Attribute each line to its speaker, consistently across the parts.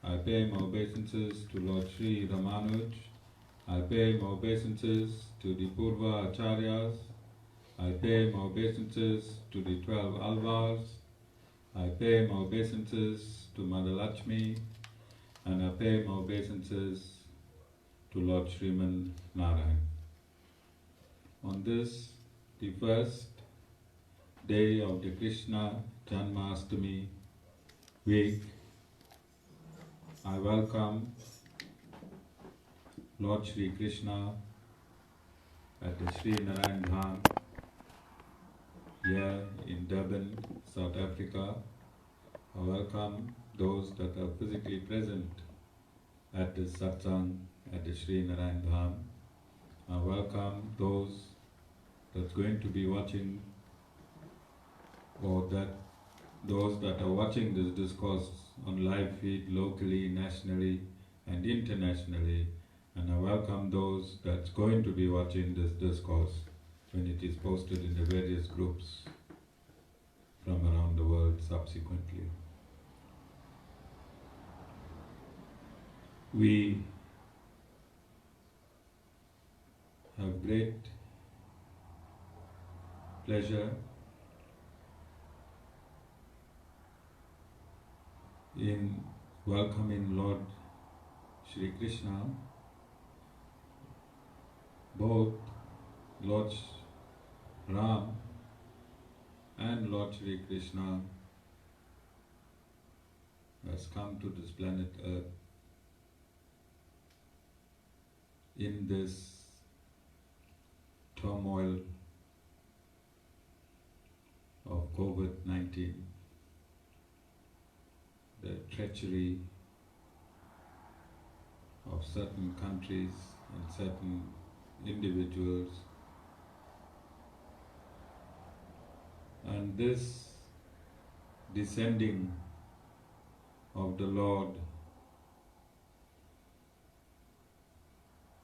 Speaker 1: I pay my obeisances to Lord Sri Ramanuj. I pay my obeisances to the Purva Acharyas. I pay my obeisances to the 12 Alvars. I pay my obeisances to Mother Lakshmi. And I pay my obeisances to Lord Sri Narayan. On this, the first day of the Krishna Janmashtami week, I welcome Lord Sri Krishna at the Sri Narayan Dham here in Durban, South Africa. I welcome those that are physically present at the satsang at the Sri Narayan Dham. I welcome those that's going to be watching, or those that are watching this discourse on live feed locally, nationally and internationally, and I welcome those that's going to be watching this discourse when it is posted in the various groups from around the world subsequently. We have great pleasure in welcoming Lord Sri Krishna. Both Lord Raam and Lord Sri Krishna has come to this planet Earth in this turmoil of COVID-19, the treachery of certain countries and certain individuals, and this descending of the Lord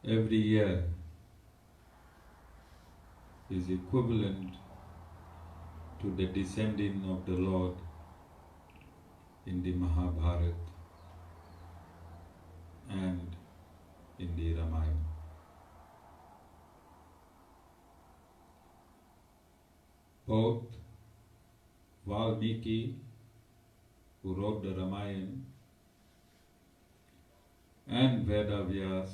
Speaker 1: every year is equivalent to the descending of the Lord in the Mahabharat and in the Ramayan. Both Valmiki, who wrote the Ramayan, and Vedavyas,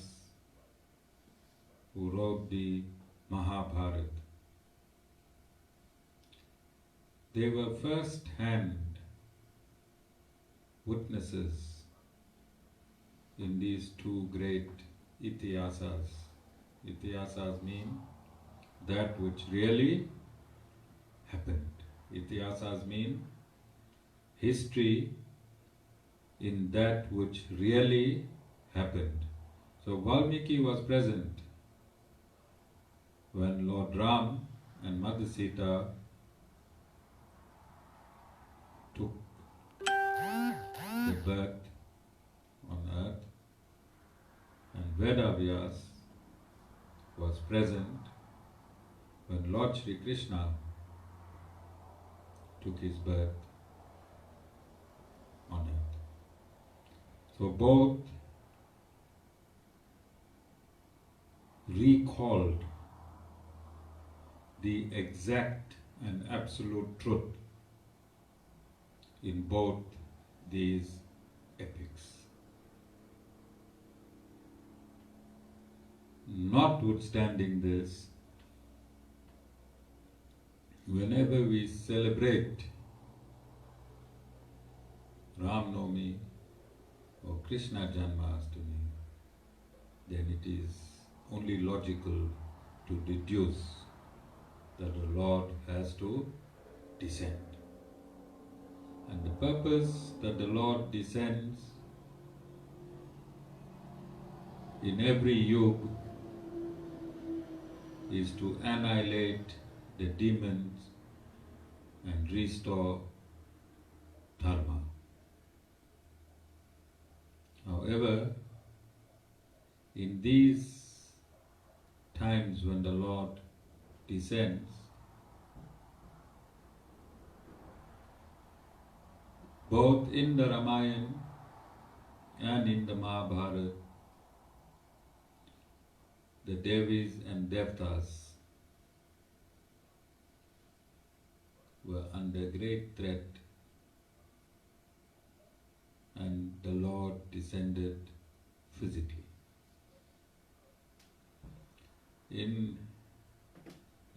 Speaker 1: who wrote the Mahabharat, they were first-hand witnesses in these two great Itihasas. Itihasas mean that which really happened. Itihasas mean history in that which really happened. So Valmiki was present when Lord Raam and Mother Sita took the birth on earth, and Vedavyas was present when Lord Sri Krishna took his birth on earth. So both recalled the exact and absolute truth in both these epics. Notwithstanding this, whenever we celebrate Ram Navami or Krishna Janmashtami, then it is only logical to deduce that the Lord has to descend. And the purpose that the Lord descends in every yuga is to annihilate the demons and restore dharma. However, in these times when the Lord descends, both in the Ramayan and in the Mahabharata, the Devis and Devtas were under great threat, and the Lord descended physically. In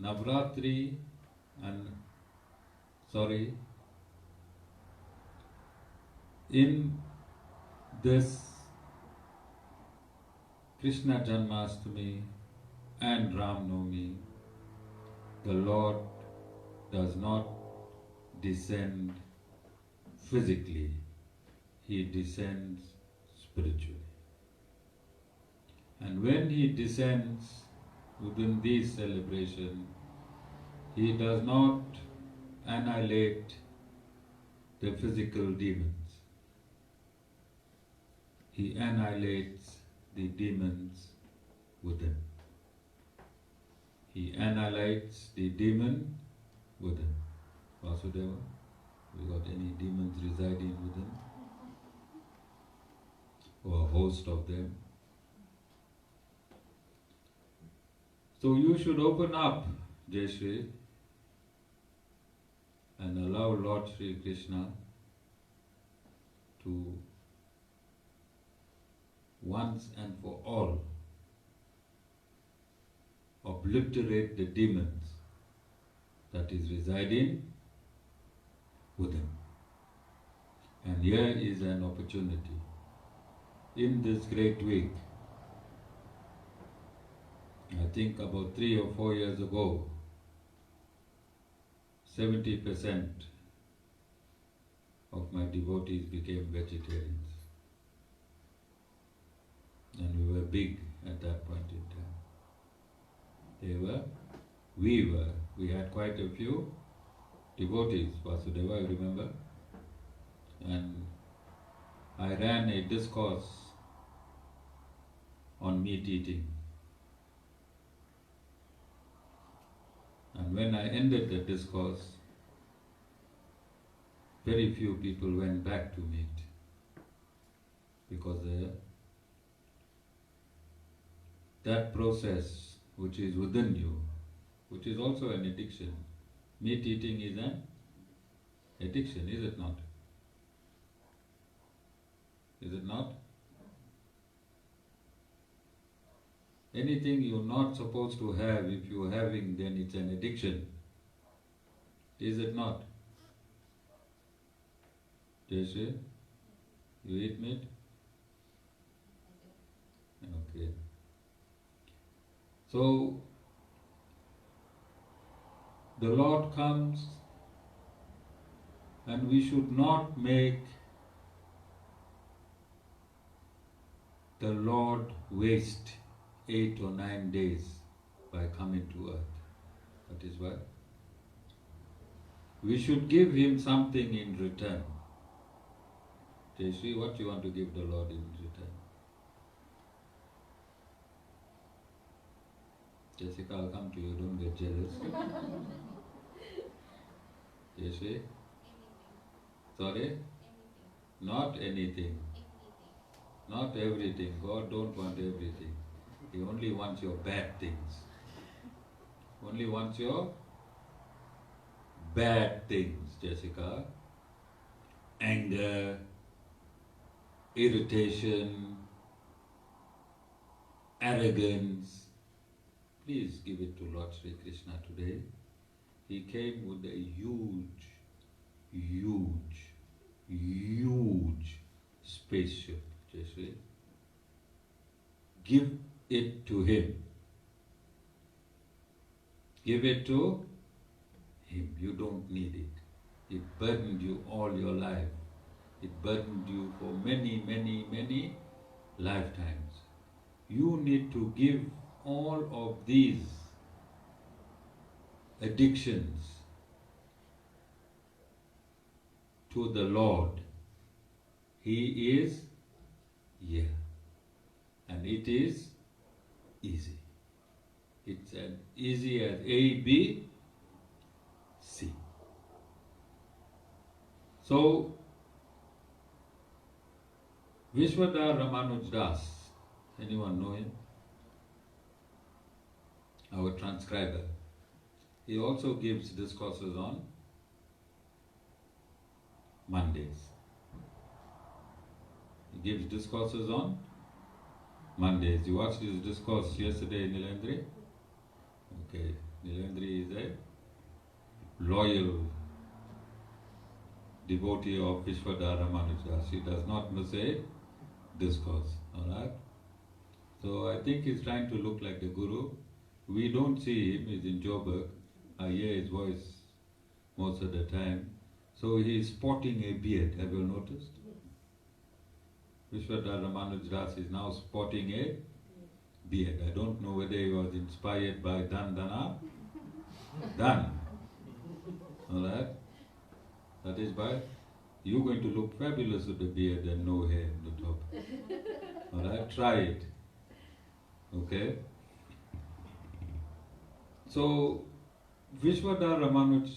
Speaker 1: Navratri in this Krishna Janmashtami and Ram Navami, the Lord does not descend physically, He descends spiritually. And when He descends within these celebrations, He does not annihilate the physical demons. He annihilates the demons within. He annihilates the demon within. Vasudeva, we got any demons residing within? Or a host of them? So you should open up, Jayashri, and allow Lord Sri Krishna to once and for all obliterate the demons that is residing within. And here is an opportunity. In this great week, I think about 3 or 4 years ago, 70% of my devotees became vegetarians. And we were big at that point in time. They were, we had quite a few devotees, Vasudeva, I remember. And I ran a discourse on meat eating. And when I ended the discourse, very few people went back to meat because that process which is within you, which is also an addiction. Meat eating is an addiction, is it not? Is it not? Anything you're not supposed to have, if you're having, then it's an addiction. Is it not? Jayashree, you eat meat? Okay. So, the Lord comes and we should not make the Lord waste 8 or 9 days by coming to earth. That is why we should give Him something in return. Jayashree, what do you want to give the Lord in return? Jessica, I'll come to you, don't get jealous. Jayashree? Sorry? Not anything. Not everything. God don't want everything. He only wants your bad things. Only wants your bad things, Jessica. Anger, irritation, arrogance. Please give it to Lord Sri Krishna today. He came with a huge, huge, huge spaceship, Jayashree. Give it to Him. Give it to Him. You don't need it. It burdened you all your life. It burdened you for many, many, many lifetimes. You need to give all of these addictions to the Lord. He is here. And it is easy. It's as easy as A, B, C. So, Vishwadhar Ramanuj Das, anyone know him? Our transcriber. He also gives discourses on Mondays. He gives discourses on Mondays. You watched his discourse yesterday, Nilendri? Okay, Nilendri is a loyal devotee of Vishwadhar Ramanuj Das. He does not miss a discourse, alright? So I think he's trying to look like the Guru. We don't see him, he's in Joburg. I hear his voice most of the time. So he's sporting a beard, have you noticed? Vishwadhar Ramanuj Das is now sporting a beard. I don't know whether he was inspired by Dan. Alright? That is why you're going to look fabulous with the beard and no hair on the top. Alright? Try it. Okay? So, Vishwadhar Ramanuj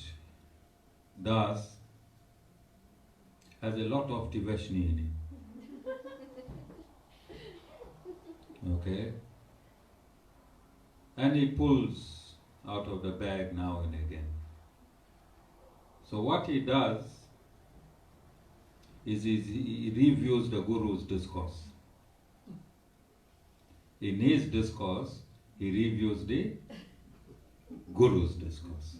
Speaker 1: Das has a lot of Tivashni in him. Okay? And he pulls out of the bag now and again. So what he does is he reviews the Guru's discourse. In his discourse, he reviews the Guru's discourse.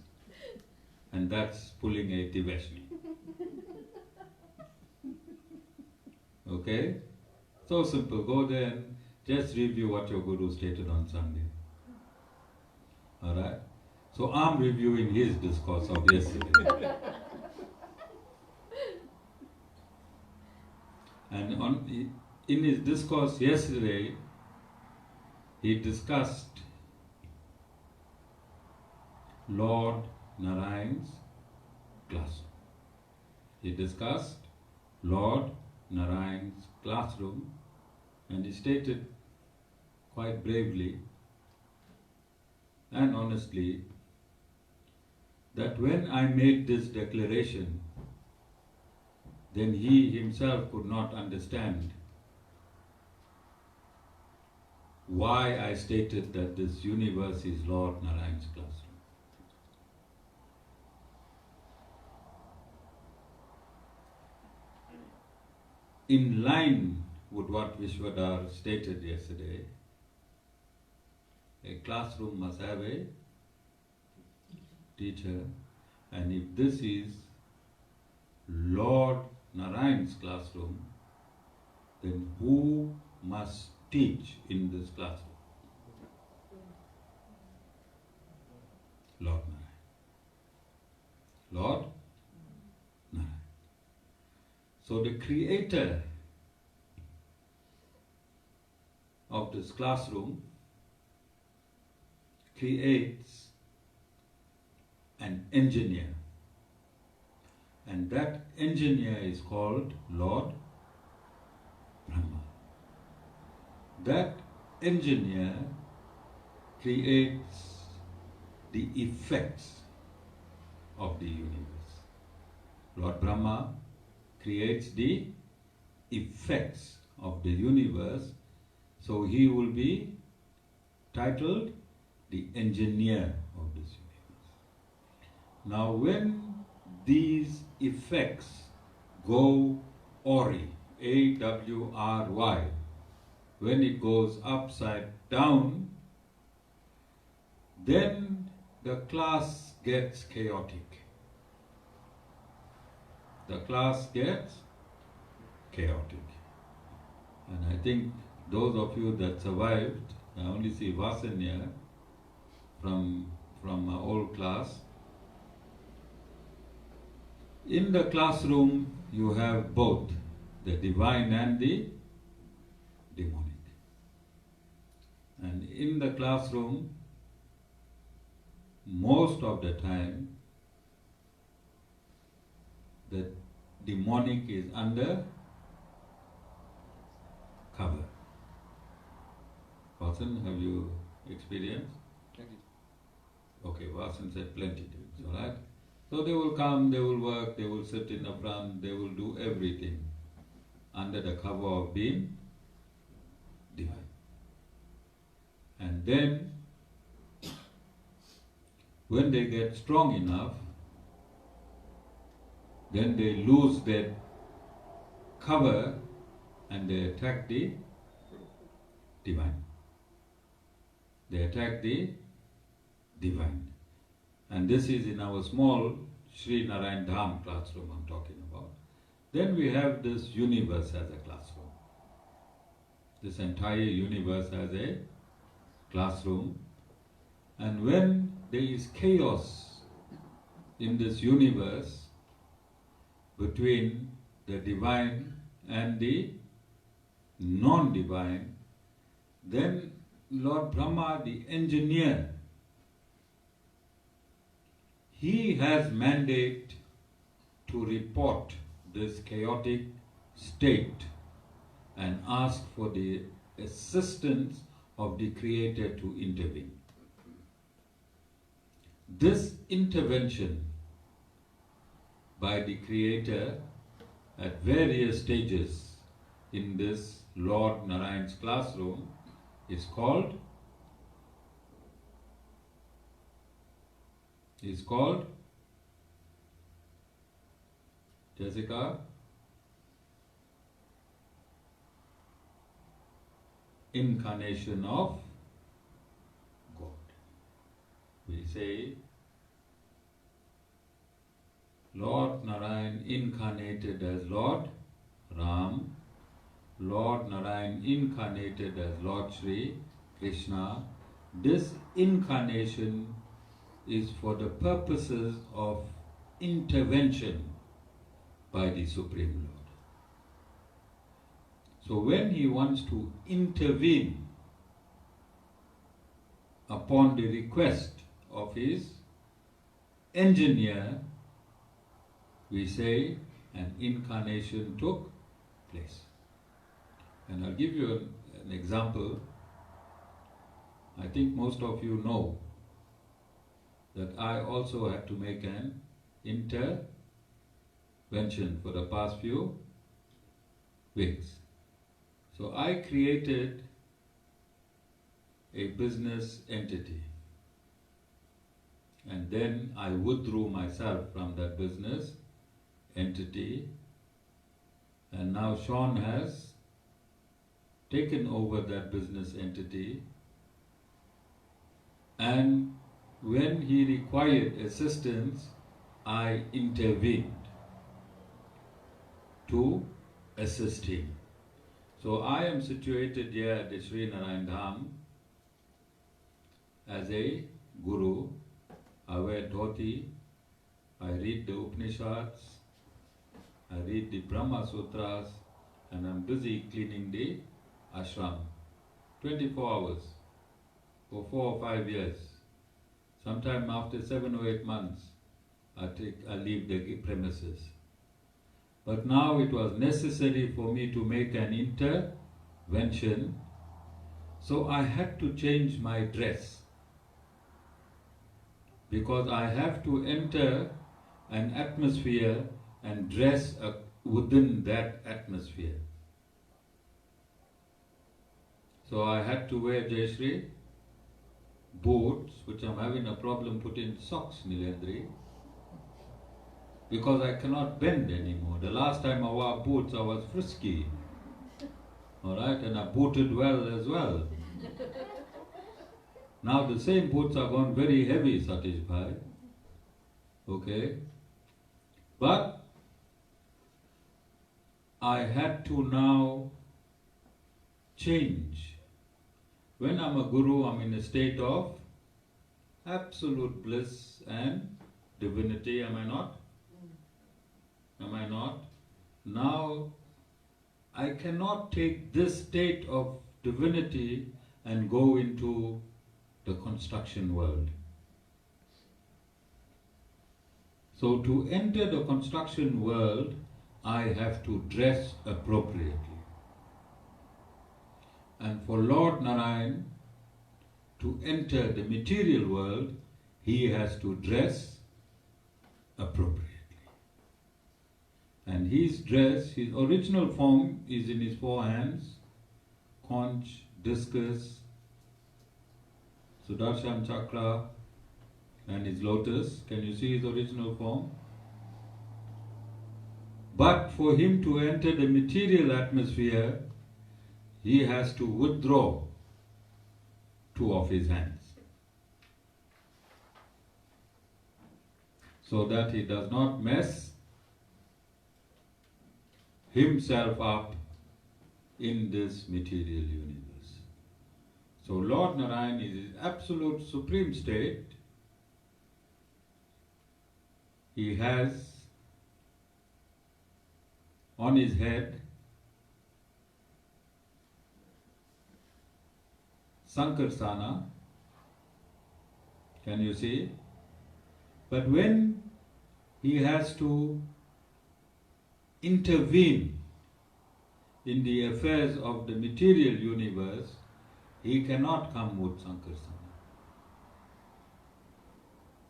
Speaker 1: And that's pulling a Tivashni. Okay? So simple. Go there and just review what your Guru stated on Sunday. Alright? So I'm reviewing his discourse of yesterday. And in his discourse yesterday, he discussed Lord Narayan's classroom. He discussed Lord Narayan's classroom, and he stated quite bravely and honestly that when I made this declaration, then he himself could not understand why I stated that this universe is Lord Narayan's classroom. In line with what Vishwadhar stated yesterday, a classroom must have a teacher, and if this is Lord Narayan's classroom, then who must teach in this classroom? Lord Narayan. Lord Narayan. So the creator of this classroom creates an engineer, and that engineer is called Lord Brahma. That engineer creates the effects of the universe. Lord Brahma creates the effects of the universe, so he will be titled the engineer of this universe. Now when these effects go awry, A-W-R-Y, when it goes upside down, then the class gets chaotic. The class gets chaotic. And I think those of you that survived, I only see Vasanya from my old class. In the classroom, you have both the divine and the demonic. And in the classroom, most of the time, the demonic is under cover. Vasan, have you experienced?
Speaker 2: Plenty.
Speaker 1: Okay, Vasan said plenty times, alright? So they will come, they will work, they will sit in the front, they will do everything. under the cover of being divine. And then, when they get strong enough, then they lose that cover and they attack the divine. They attack the divine. And this is in our small Sri Narayan Dham classroom I'm talking about. Then we have this universe as a classroom. This entire universe as a classroom. And when there is chaos in this universe between the divine and the non-divine, then Lord Brahma, the engineer, he has mandate to report this chaotic state and ask for the assistance of the Creator to intervene. This intervention by the Creator at various stages in this Lord Narayan's classroom is called Jessica, incarnation of God. We say Lord Narayan incarnated as Lord Ram, Lord Narayan incarnated as Lord Sri Krishna. This incarnation is for the purposes of intervention by the Supreme Lord. So when he wants to intervene upon the request of his engineer, we say an incarnation took place. And I'll give you an example. I think most of you know that I also had to make an intervention for the past few weeks. So I created a business entity, and then I withdrew myself from that business entity, and now Sean has taken over that business entity, and when he required assistance, I intervened to assist him. So I am situated here at the Sri Narayan Dham as a guru. I wear dhoti, I read the Upanishads, I read the Brahma Sutras, and I'm busy cleaning the ashram 24 hours for 4 or 5 years. Sometime after 7 or 8 months, I leave the premises. But now it was necessary for me to make an intervention, so I had to change my dress, because I have to enter an atmosphere and dress within that atmosphere. So I had to wear Jayashree boots, which I'm having a problem putting socks, Nilendri, because I cannot bend anymore. The last time I wore boots, I was frisky. Alright, and I booted well as well. Now the same boots are gone very heavy, Satish Bhai. Okay? But I had to now change. When I'm a guru, I'm in a state of absolute bliss and divinity, am I not? Am I not? Now, I cannot take this state of divinity and go into the construction world. So to enter the construction world, I have to dress appropriately. And for Lord Narayan to enter the material world, he has to dress appropriately. And his dress, his original form is in his four hands, conch, discus, Sudarshan chakra, and his lotus. Can you see his original form? But for him to enter the material atmosphere, he has to withdraw two of his hands, so that he does not mess himself up in this material universe. So Lord Narayan is his absolute supreme state. He has on his head Sankarsana. Can you see? But when he has to intervene in the affairs of the material universe, he cannot come with Sankarsana.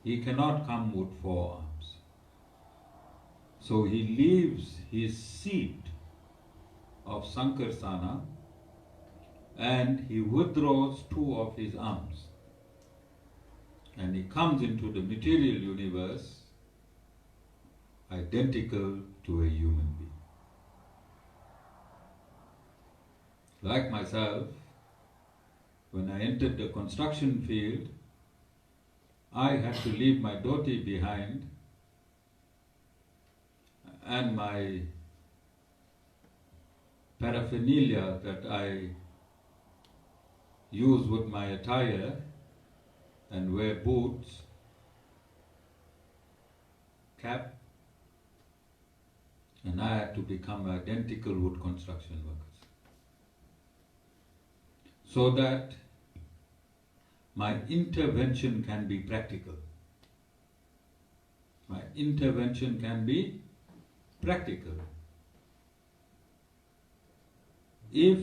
Speaker 1: He cannot come with four arms. So he leaves his seat of Sankarsana and he withdraws two of his arms. And he comes into the material universe identical to a human being. Like myself, when I entered the construction field, I had to leave my dhoti behind and my paraphernalia that I use with my attire and wear boots, cap, and I had to become identical with construction workers, so that my intervention can be practical. My intervention can be practical. If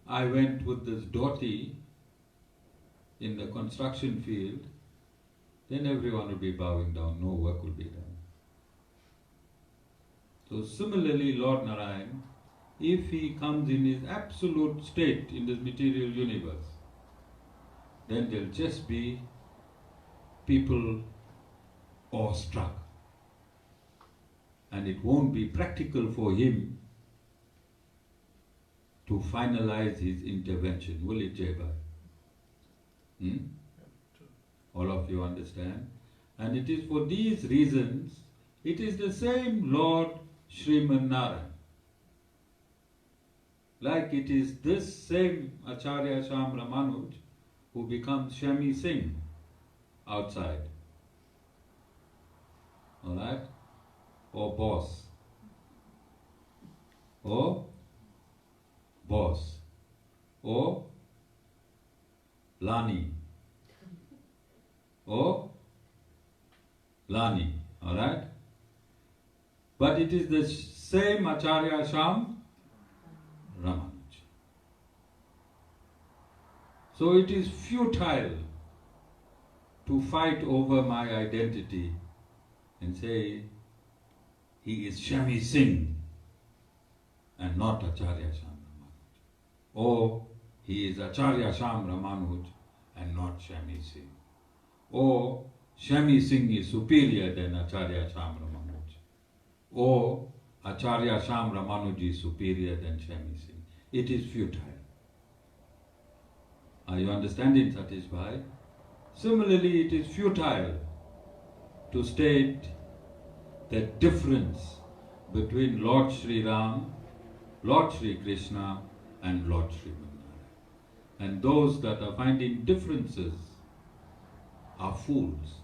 Speaker 1: I went with this dhoti in the construction field, then everyone will be bowing down, no work will be done. So similarly, Lord Narayan, if he comes in his absolute state in this material universe, then there'll just be people awestruck. And it won't be practical for him to finalize his intervention, will it, Jaibai? All of you understand? And it is for these reasons, it is the same Lord Sri Narayan. Like it is this same Acharya Shyam Ramanuj who becomes Shami Singh outside. Alright? Or boss. Or boss. Or Lani. Or Lani. Alright? But it is the same Acharya Shyam Ramanuj. So it is futile to fight over my identity and say he is Shami Singh and not Acharya Shyam Ramanuj. Or he is Acharya Shyam Ramanuj and not Shami Singh. Or Shami Singh is superior than Acharya Shyam Ramanuj. Or Acharya Shyam Ramanuj is superior than Shami Singh. It is futile. Are you understanding, Satish Bhai? Similarly, it is futile to state the difference between Lord Sri Ram, Lord Sri Krishna and Lord Sri Narayan. And those that are finding differences are fools,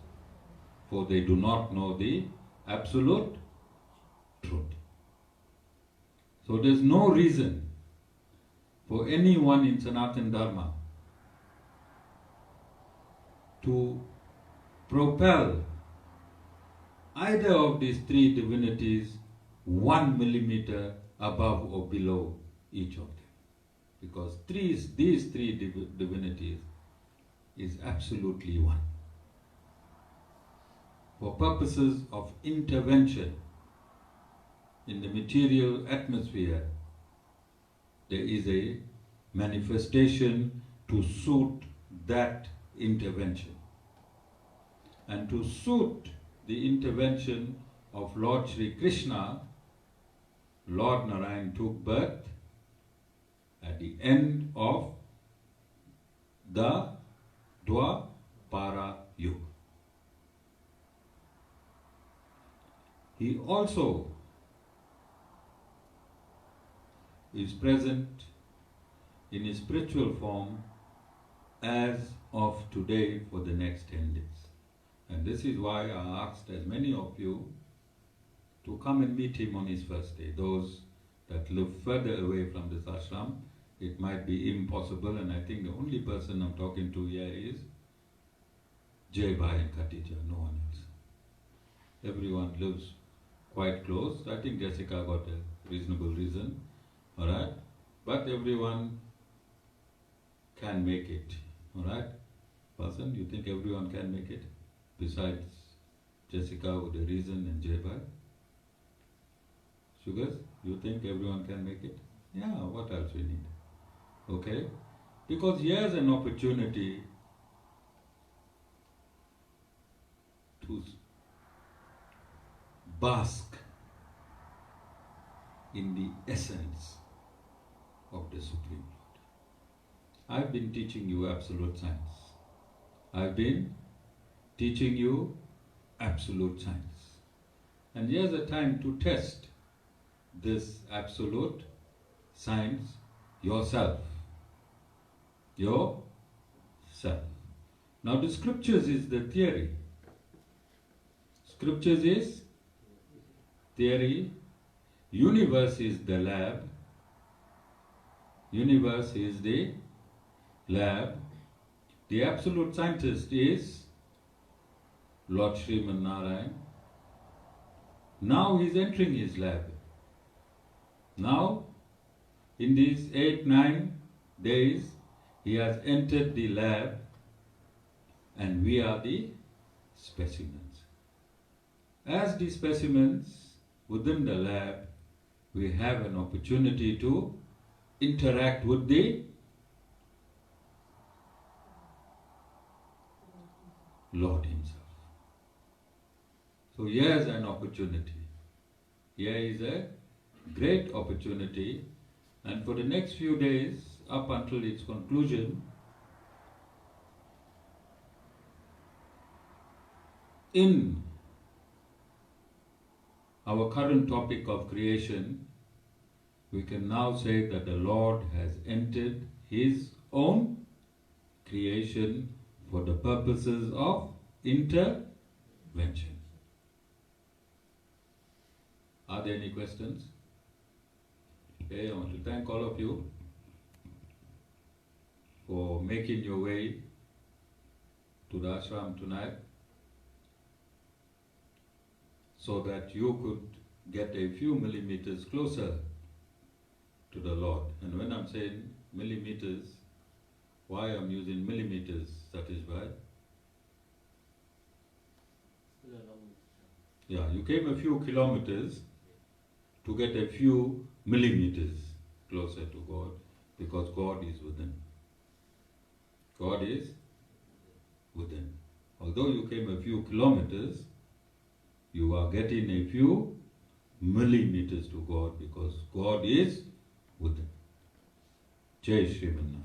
Speaker 1: for they do not know the absolute truth. So there's no reason for anyone in Sanatana Dharma to propel either of these three divinities 1 millimeter above or below each of them. Because these three divinities is absolutely one. For purposes of intervention, in the material atmosphere, there is a manifestation to suit that intervention. And to suit the intervention of Lord Sri Krishna, Lord Narayan took birth at the end of the Dwapara Yuga. He also is present in his spiritual form as of today for the next 10 days. And this is why I asked as many of you to come and meet him on his first day. Those that live further away from this ashram, it might be impossible, and I think the only person I'm talking to here is Jai Bhai and Khatija, no one else. Everyone lives quite close. I think Jessica got a reasonable reason, alright? But everyone can make it, alright? Person, you think everyone can make it? Besides Jessica with a reason and Jai Bhai? Sugars, you think everyone can make it? Yeah, what else we need? Okay? Because here's an opportunity to bask in the essence of the Supreme Lord. I've been teaching you absolute science. I've been teaching you absolute science. And here's a time to test this absolute science yourself. Yourself. Now the scriptures is the theory. Scriptures is theory. Universe is the lab. Universe is the lab. The absolute scientist is Lord Sri Narayan. Now he is entering his lab. Now, in these 8-9 days, he has entered the lab and we are the specimens. As the specimens within the lab, we have an opportunity to interact with the Lord himself. So here's an opportunity. Here is a great opportunity, and for the next few days, up until its conclusion, in our current topic of creation, we can now say that the Lord has entered his own creation for the purposes of intervention. Are there any questions? Okay, I want to thank all of you for making your way to the ashram tonight so that you could get a few millimeters closer to the Lord. And when I'm saying millimeters, why I'm using millimeters, Satish Bhai? Yeah, you came a few kilometers to get a few millimeters closer to God, because God is within. God is within. Although you came a few kilometers, you are getting a few millimeters to God, because God is within. Jai Shri Narayan.